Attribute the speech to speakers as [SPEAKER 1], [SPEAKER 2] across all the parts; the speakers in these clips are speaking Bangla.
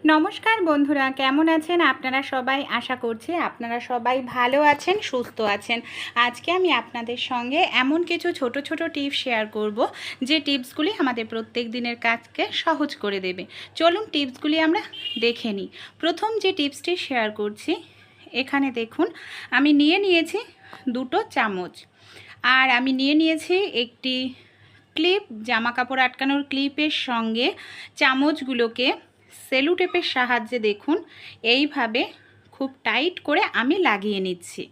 [SPEAKER 1] নমস্কার বন্ধুরা, কেমন আছেন আপনারা সবাই? আশা করছি আপনারা সবাই ভালো আছেন, সুস্থ আছেন। আজকে আমি আপনাদের সঙ্গে এমন কিছু ছোট ছোট টিপস শেয়ার করব যে টিপসগুলি আমাদের প্রত্যেক দিনের কাজকে সহজ করে দেবে। চলুন টিপসগুলি আমরা দেখে নিই। প্রথম যে টিপসটি শেয়ার করছি, এখানে দেখুন আমি নিয়েছি দুটো চামচ, আর আমি নিয়েছি একটি ক্লিপ, জামা কাপড় আটকানোর ক্লিপের সঙ্গে চামচগুলোকে সেলো টেপের সাহায্যে দেখুন এইভাবে খুব টাইট করে আমি লাগিয়ে নিচ্ছি।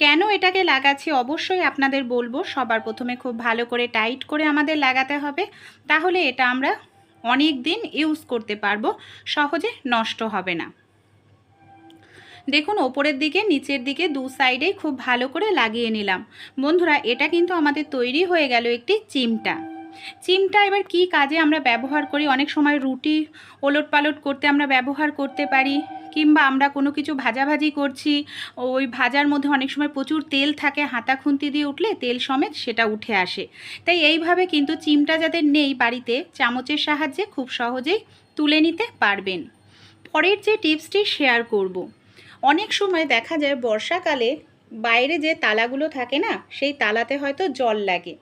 [SPEAKER 1] কেন এটাকে লাগাচ্ছি অবশ্যই আপনাদের বলবো। সবার প্রথমে খুব ভালো করে টাইট করে আমাদের লাগাতে হবে, তাহলে এটা আমরা অনেক দিন ইউজ করতে পারবো, সহজে নষ্ট হবে না। দেখুন ওপরের দিকে নিচের দিকে দু সাইডেই খুব ভালো করে লাগিয়ে নিলাম। বন্ধুরা, এটা কিন্তু আমাদের তৈরি হয়ে গেল একটি চিমটা। চিমটা এবার কি কাজে আমরা ব্যবহার করি? অনেক সময় রুটি ওলট পালট করতে আমরা ব্যবহার করতে পারি, কিংবা আমরা কোনো কিছু ভাজাভাজি করছি, ওই ভাজার মধ্যে অনেক সময় প্রচুর তেল থাকে, হাতা খুন্তি দিয়ে উঠলে তেল সমেত সেটা উঠে আসে। তাই এইভাবে কিন্তু চিমটা যাদের নেই বাড়িতে, চামচের সাহায্যে খুব সহজেই তুলে নিতে পারবেন। পরের যে টিপসটি শেয়ার করব, অনেক সময় দেখা যায় বর্ষাকালে বাইরে যে তালাগুলো থাকে না, সেই তালাতে হয়তো জল লাগে,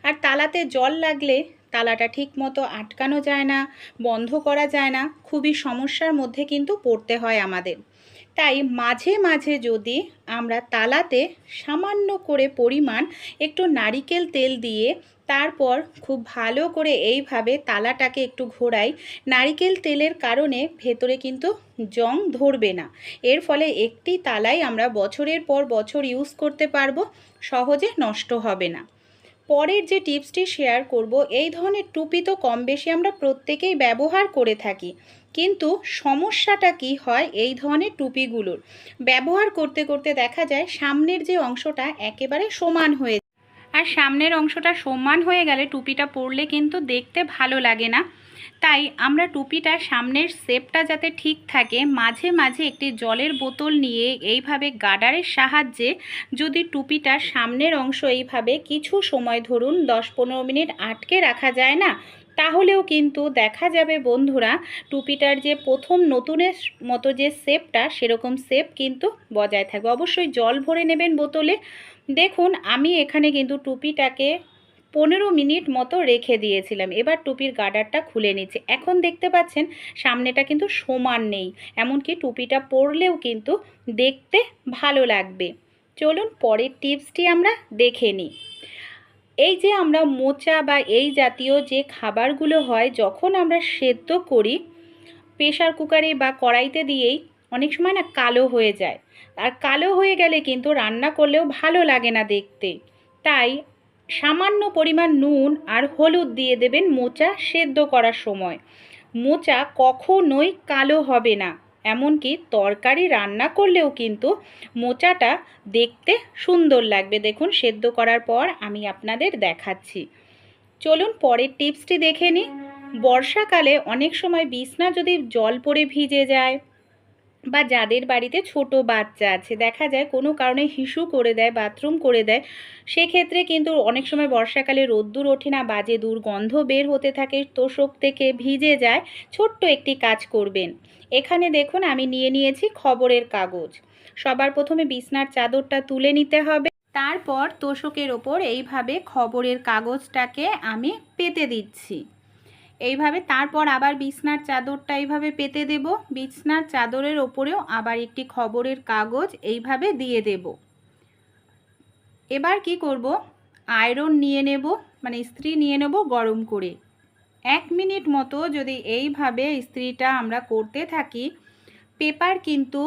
[SPEAKER 1] আর তালাতে জল লাগলে তালাটা ঠিক মতো আটকানো যায় না, বন্ধ করা যায় না, খুবই সমস্যার মধ্যে কিন্তু পড়তে হয় আমাদের। তাই মাঝে মাঝে যদি আমরা তালাতে সামান্য করে পরিমাণ একটু নারিকেল তেল দিয়ে তারপর খুব ভালো করে এইভাবে তালাটাকে একটু ঘোরাই, নারিকেল তেলের কারণে ভেতরে কিন্তু জং ধরবে না। এর ফলে একটি তালাই আমরা বছরের পর বছর ইউজ করতে পারবো, সহজে নষ্ট হবে না। পরের যে টিপসটি শেয়ার করব, এই ধরনের টুপি তো কম বেশি আমরা প্রত্যেকেই ব্যবহার করে থাকি, কিন্তু সমস্যাটা কি হয় এই ধরনের টুপিগুলোর ব্যবহার করতে করতে দেখা যায় সামনের যে অংশটা একেবারে সমান হয়ে, আর সামনের অংশটা সমান হয়ে গেলে টুপিটা পরলে কিন্তু দেখতে ভালো লাগে না। তাই আমরা টুপিটা সামনের শেপটা যাতে ঠিক থাকে, মাঝে মাঝে একটি জলের বোতল নিয়ে এইভাবে গার্ডারের সাহায্যে যদি টুপিটার সামনের অংশ এইভাবে কিছু সময়, ধরুন 10-15 মিনিট আটকে রাখা যায় না, তাহলেও কিন্তু দেখা যাবে বন্ধুরা টুপিটার যে প্রথম নতুনের মতো যে শেপটা, সেরকম শেপ কিন্তু বজায় থাকবে। অবশ্যই জল ভরে নেবেন বোতলে। দেখুন আমি এখানে কিন্তু টুপিটাকে 15 মিনিট মতো রেখে দিয়েছিলাম। এবার টুপির গার্ডারটা খুলে নিচ্ছে। এখন দেখতে পাচ্ছেন সামনেটা কিন্তু সমান নেই, এমনকি টুপিটা পরলেও কিন্তু দেখতে ভালো লাগবে। চলুন পরের টিপসটি আমরা দেখে নিই। এই যে আমরা মোচা বা এই জাতীয় যে খাবারগুলো হয়, যখন আমরা সেদ্ধ করি প্রেশার কুকারে বা কড়াইতে দিয়েই, অনেক সময় না কালো হয়ে যায়, আর কালো হয়ে গেলে কিন্তু রান্না করলেও ভালো লাগে না দেখতে। তাই সামান্য পরিমাণ নুন আর হলুদ দিয়ে দেবেন মোচা সেদ্ধ করার সময়। মোচা কখনোই কালো হবে না, এমনকি তরকারি রান্না করলেও কিন্তু মোচাটা দেখতে সুন্দর লাগবে। দেখুন সেদ্ধ করার পর আমি আপনাদের দেখাচ্ছি। চলুন পরের টিপসটি দেখে নিই। বর্ষাকালে অনেক সময় বিছনা যদি জল পড়ে ভিজে যায়, বা যাদের বাড়িতে ছোট বাচ্চা আছে দেখা যায় কোনো কারণে হিসু করে দেয়, বাথরুম করে দেয়, সেক্ষেত্রে কিন্তু অনেক সময় বর্ষাকালে রোদ্দুর ওঠে না, বাজে দুর্গন্ধ বের হতে থাকে, তোষক থেকে ভিজে যায়। ছোট্ট একটি কাজ করবেন। এখানে দেখুন আমি নিয়েছি খবরের কাগজ। সবার প্রথমে বিছনার চাদরটা তুলে নিতে হবে, তারপর তোষকের ওপর এইভাবে খবরের কাগজটাকে আমি পেতে দিচ্ছি এইভাবে। তারপর আবার বিছনার চাদরটা এইভাবে পেতে দেব, বিছনার চাদরের ওপরেও আবার একটি খবরের কাগজ এইভাবে দিয়ে দেব। এবার কি করব, আয়রন নিয়ে নেব, মানে ইস্ত্রি নিয়ে নেব গরম করে। 1 মিনিট মতো যদি এইভাবে ইস্ত্রিটা আমরা করতে থাকি, পেপার কিন্তু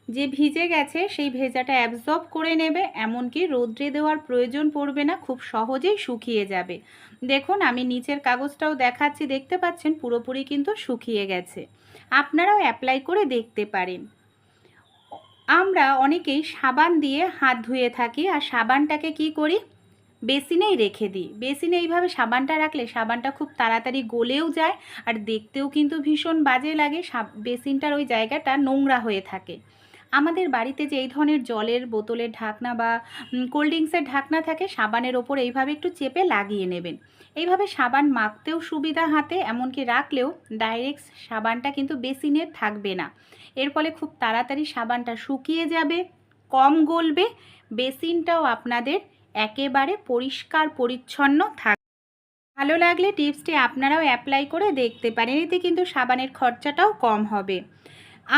[SPEAKER 1] যে ভিজে গেছে সেই ভেজাটা অ্যাবজর্ব করে নেবে, এমনকি রোদ্রে দেওয়ার প্রয়োজন পড়বে না, খুব সহজেই শুকিয়ে যাবে। দেখুন আমি নিচের কাগজটাও দেখাচ্ছি, দেখতে পাচ্ছেন পুরোপুরি কিন্তু শুকিয়ে গেছে। আপনারাও অ্যাপ্লাই করে দেখতে পারেন। আমরা অনেকেই সাবান দিয়ে হাত ধুয়ে থাকি, আর সাবানটাকে কি করি, বেসিনেই রেখে দিই। বেসিনে এইভাবে সাবানটা রাখলে সাবানটা খুব তাড়াতাড়ি গলেও যায়, আর দেখতেও কিন্তু ভীষণ বাজে লাগে, বেসিনটার ওই জায়গাটা নোংরা হয়ে থাকে। আমাদের বাড়িতে যে এই ধরনের জলের বোতলের ঢাকনা বা কোল্ড ড্রিঙ্কসের ঢাকনা থাকে, সাবানের ওপর এইভাবে একটু চেপে লাগিয়ে নেবেন। এইভাবে সাবান মাখতেও সুবিধা হাতে, এমনকি রাখলেও ডাইরেক্ট সাবানটা কিন্তু বেসিনে থাকবে না। এর ফলে খুব তাড়াতাড়ি সাবানটা শুকিয়ে যাবে, কম গলবে, বেসিনটাও আপনাদের একেবারে পরিষ্কার পরিচ্ছন্ন থাকবে। ভালো লাগলে টিপসটি আপনারাও অ্যাপ্লাই করে দেখতে পারেন, এতে কিন্তু সাবানের খরচাটাও কম হবে।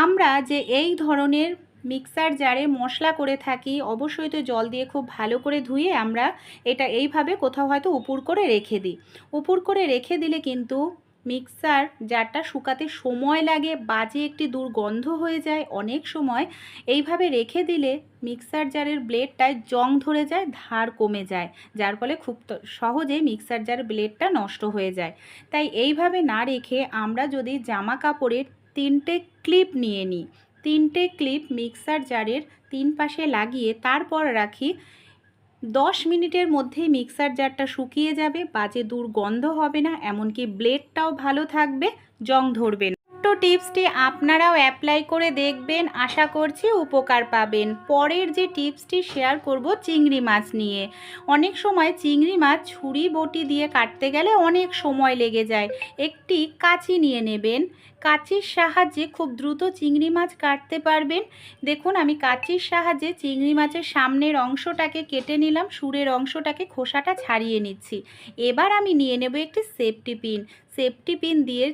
[SPEAKER 1] আমরা যে এই ধরনের মিক্সার জারে মশলা করে থাকি, অবশ্যই তো জল দিয়ে খুব ভালো করে ধুয়ে আমরা এটা এইভাবে কোথাও হয়তো উপুর করে রেখে দিই। উপুর করে রেখে দিলে কিন্তু মিক্সার জারটা শুকাতে সময় লাগে, বাজে একটি দুর্গন্ধ হয়ে যায়। অনেক সময় এইভাবে রেখে দিলে মিক্সার জারের ব্লেডটায় জং ধরে যায়, ধার কমে যায়, যার ফলে খুব সহজে মিক্সার জার ব্লেডটা নষ্ট হয়ে যায়। তাই এইভাবে না রেখে আমরা যদি জামা কাপড়ের 3টে ক্লিপ নিয়ে নিই, 3টে ক্লিপ মিক্সার জারের 3 পাশে লাগিয়ে তারপর রাখি, 10 মিনিটের মধ্যেই মিক্সার জারটা শুকিয়ে যাবে, বাজে দুর্গন্ধ হবে না, এমনকি ব্লেডটাও ভালো থাকবে, জং ধরবে না। ছোট্ট টিপসটি আপনারাও অ্যাপ্লাই করে দেখবেন, আশা করছি উপকার পাবেন। পরের যে টিপসটি শেয়ার করব চিংড়ি মাছ নিয়ে। অনেক সময় চিংড়ি মাছ ছুরি বটি দিয়ে কাটতে গেলে অনেক সময় লেগে যায়। একটি কাঁচি নিয়ে নেবেন, কাঁচির সাহায্যে খুব দ্রুত চিংড়ি মাছ কাটতে পারবেন। দেখুন আমি কাঁচির সাহায্যে চিংড়ি মাছের সামনের অংশটাকে কেটে নিলাম, সুরের অংশটাকে খোসাটা ছাড়িয়ে নিচ্ছি। এবার আমি নিয়ে নেব একটি সেফটি পিন। সেফটি পিন দিয়ে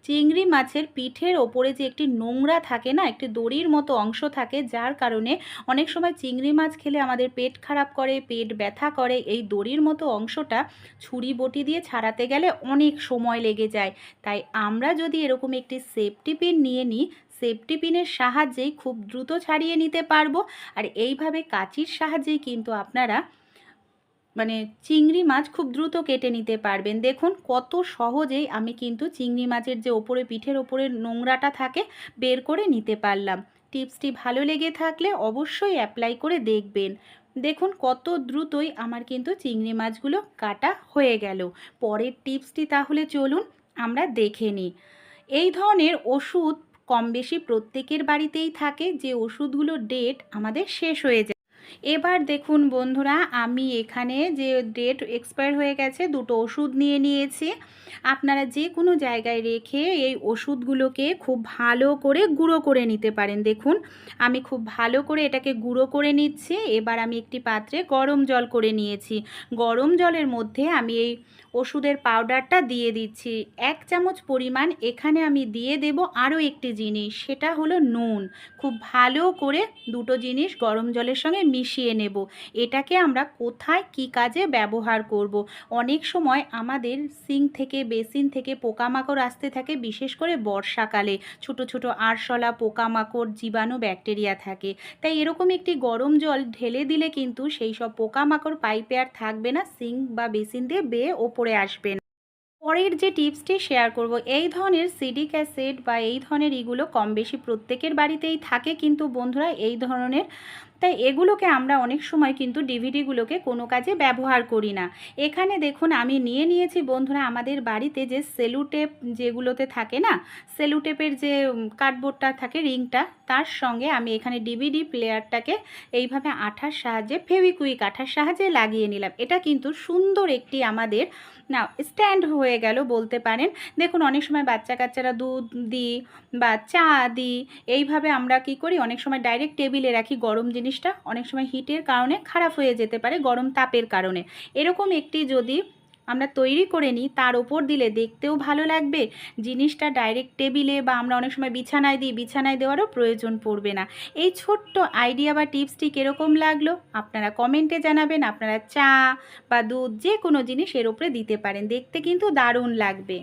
[SPEAKER 1] চিংড়ি মাছের পিঠের ওপরে যে একটি নোংরা থাকে না, একটি দড়ির মতো অংশ থাকে, যার কারণে অনেক সময় চিংড়ি মাছ খেলে আমাদের পেট খারাপ করে, পেট ব্যথা করে। এই দড়ির মতো অংশটা ছুরি বটি দিয়ে ছাড়াতে গেলে অনেক সময় লেগে যায়। তাই আমরা যদি এরকম একটি সেফটি পিন নিয়ে নিই, সেফটি পিনের সাহায্যেই খুব দ্রুত ছাড়িয়ে নিতে পারবো। আর এইভাবে কাঁচির সাহায্যেই কিন্তু আপনারা চিংড়ি মাছ খুব দ্রুত কেটে নিতে পারবেন। দেখুন কত সহজেই আমি কিন্তু চিংড়ি মাছের যে ওপরে পিঠের ওপরে নোংরাটা থাকে বের করে নিতে পারলাম। টিপসটি ভালো লেগে থাকলে অবশ্যই অ্যাপ্লাই করে দেখবেন। দেখুন কত দ্রুতই আমার কিন্তু চিংড়ি মাছগুলো কাটা হয়ে গেল। পরের টিপসটি তাহলে চলুন আমরা দেখে নিই। এই ধরনের ওষুধ কম বেশি প্রত্যেকের বাড়িতেই থাকে, যে ওষুধগুলো ডেট আমাদের শেষ হয়ে যায়। এবার দেখুন বন্ধুরা, আমি এখানে যে ডেট এক্সপায়ার হয়ে গেছে দুটো ওষুধ নিয়ে নিয়েছি। আপনারা যে কোনো জায়গায় রেখে এই ওষুধগুলোকে খুব ভালো করে গুঁড়ো করে নিতে পারেন। দেখুন আমি খুব ভালো করে এটাকে গুঁড়ো করে নিচ্ছি। এবার আমি একটি পাত্রে গরম জল করে নিয়েছি। গরম জলের মধ্যে আমি এই ওষুধের পাউডারটা দিয়ে দিচ্ছি 1 চামচ পরিমাণ। এখানে আমি দিয়ে দেব আরও একটি জিনিস, সেটা হলো নুন। খুব ভালো করে দুটো জিনিস গরম জলের সঙ্গে মিশিয়ে নেব। এটাকে আমরা কোথায় কি কাজে ব্যবহার করব। অনেক সময় আমাদের সিঙ্ক থেকে বেসিন থেকে পোকামাকড় আসতে থাকে, বিশেষ করে বর্ষাকালে ছোট ছোট আরশোলা পোকামাকড় জীবাণু ব্যাকটেরিয়া থাকে। তাই এরকম একটি গরম জল ঢেলে দিলে কিন্তু সেই সব পোকামাকড় পাইপে আর থাকবে না, সিঙ্ক বা বেসিন দিয়ে বেয়ে ওপরে আসবে না। পরের যে টিপসটি শেয়ার করব, এই ধরনের সিডিক অ্যাসিড বা এই ধরনের এগুলো কম বেশি প্রত্যেকের বাড়িতেই থাকে কিন্তু বন্ধুরা এই ধরনের, তাই এগুলোকে আমরা অনেক সময় কিন্তু ডিভিডিগুলোকে কোনো কাজে ব্যবহার করি না। এখানে দেখুন আমি নিয়ে নিয়েছি বন্ধুরা আমাদের বাড়িতে যে সেলুটেপ যেগুলোতে থাকে না, সেলুটেপের যে কার্ডবোর্ডটা থাকে রিংটা, তার সঙ্গে আমি এখানে ডিভিডি প্লেয়ারটাকে এইভাবে আঠার সাহায্যে ফেভিকুইক আঠার সাহায্যে লাগিয়ে নিলাম। এটা কিন্তু সুন্দর একটি আমাদের না স্ট্যান্ড হয়ে গেল বলতে পারেন। দেখুন অনেক সময় বাচ্চা কাচ্চারা দুধ দিই বা চা দিই, এইভাবে আমরা কি করি অনেক সময় ডাইরেক্ট টেবিলে রাখি। গরম জিনিসটা অনেক সময় হিটের কারণে খারাপ হয়ে যেতে পারে, গরম তাপের কারণে। এরকম একটি যদি আমরা তৈরি করে নিই, তার ওপর দিলে দেখতেও ভালো লাগবে। জিনিসটা ডাইরেক্ট টেবিলে বা আমরা অনেক সময় বিছানায় দিই, বিছানায় দেওয়ারও প্রয়োজন পড়বে না। এই ছোট্ট আইডিয়া বা টিপসটি কীরকম লাগলো আপনারা কমেন্টে জানাবেন। আপনারা চা বা দুধ যে কোনো জিনিস এর ওপরে দিতে পারেন, দেখতে কিন্তু দারুণ লাগবে।